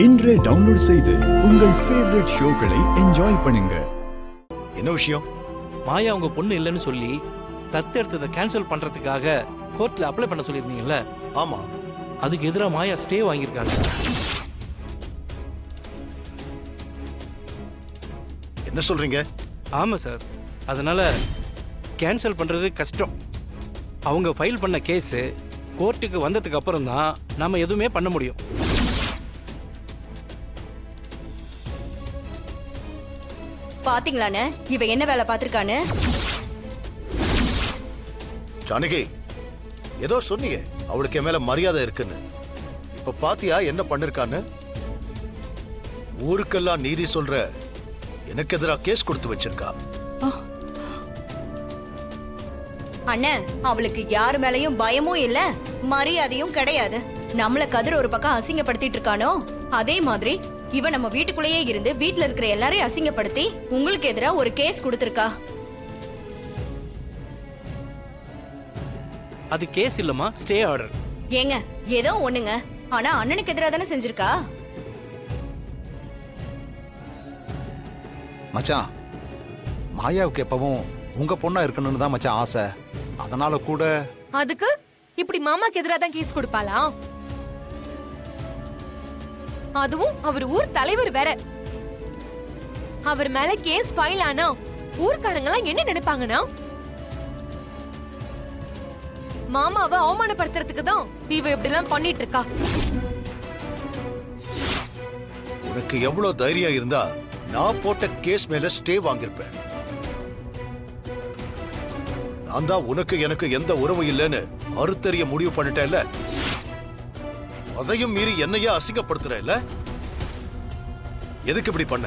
இன்றே டவுன்லோட் செய்து உங்கள் ஃபேவரட் ஷோக்களை என்ஜாய் பண்ணுங்க. என்ன விஷயம்? மாயா உங்க பொண்ணு இல்லைன்னு சொல்லி தத்தெடுத்ததை கேன்சல் பண்றதுக்காக கோர்ட்ல அப்ளை பண்ண சொல்லியிருந்தீங்கல்ல? ஆமா. அதுக்கு எதிராக மாயா ஸ்டே வாங்கியிருக்காங்க. என்ன சொல்றீங்க? ஆமா சார். அதனால கேன்சல் பண்றது கஷ்டம். அவங்க ஃபைல் பண்ண கேஸ் கோர்ட்டுக்கு வந்ததுக்கு அப்புறம் தான் நாம எதுவுமே பண்ண முடியும். பாத்தீங்களானே இவ என்ன வேலை பாத்திருக்கானு? ஜானகி, ஏதோ சொன்னீங்க அவளுக்கு என் மேல மரியாதை இருக்குன்னு. இப்ப பாத்தியா என்ன பண்ணிருக்கான்னு? ஊருக்கெல்லாம் நீதி சொல்ற எனக்கு எதிராக கேஸ் கொடுத்து வச்சிருக்கா. அண்ணன், அவளுக்கு யாரு மேலயும் பயமும் இல்ல, மரியாதையும் கிடையாது. நம்மள கதிர் ஒரு பக்கம் அசிங்கப்படுத்திட்டு இருக்கானோ, அதே மாதிரி இவ நம்ம வீட்டுக்குள்ளேயே இருந்து வீட்டுல இருக்கிற எல்லாரையும் அசிங்கப்படுத்தி உங்களுக்கு எதிரா ஒரு கேஸ் கொடுத்திருக்கா. அது கேஸ் இல்லமா, ஸ்டே ஆர்டர். ஏங்க, ஏதோ ஒண்ணுங்க, ஆனா அண்ணனுக்கு எதிரா தானே செஞ்சிருக்கா. மச்சான், மாயாவுக்கு எப்பவும் உங்க பொண்ணா இருக்கணும்னு தான் மச்சான் ஆசை. அதனால கூட அதுக்கு இப்படி மாமாக்கு எதிராக தான் கேஸ் கொடுப்பாளா? அதுவும் அவர் ஊர் தலைவர் வேற. அவர் மேல கேஸ் ஃபைல் ஆனா ஊர்க்காரங்க எல்லாம் என்ன நினைப்பாங்கன்னா, மாமாவை அவமானப்படுத்துறதுக்கு தான் இவ இப்படி எல்லாம் பண்ணிட்டு இருக்கா. உனக்கு எவ்வளவு தைரியம் இருந்தா நான் போட்ட கேஸ் மேல ஸ்டே வாங்கியிருப்பேன். நான் தான் உனக்கு எனக்கு எந்த உறவு இல்லைன்னு அறுத்தறிய முடிவு பண்ணிட்டேன்ல. அதையும் மீறி என்னையே அசிங்கப்படுத்துற இல்ல? எதுக்கு இப்படி பண்ண?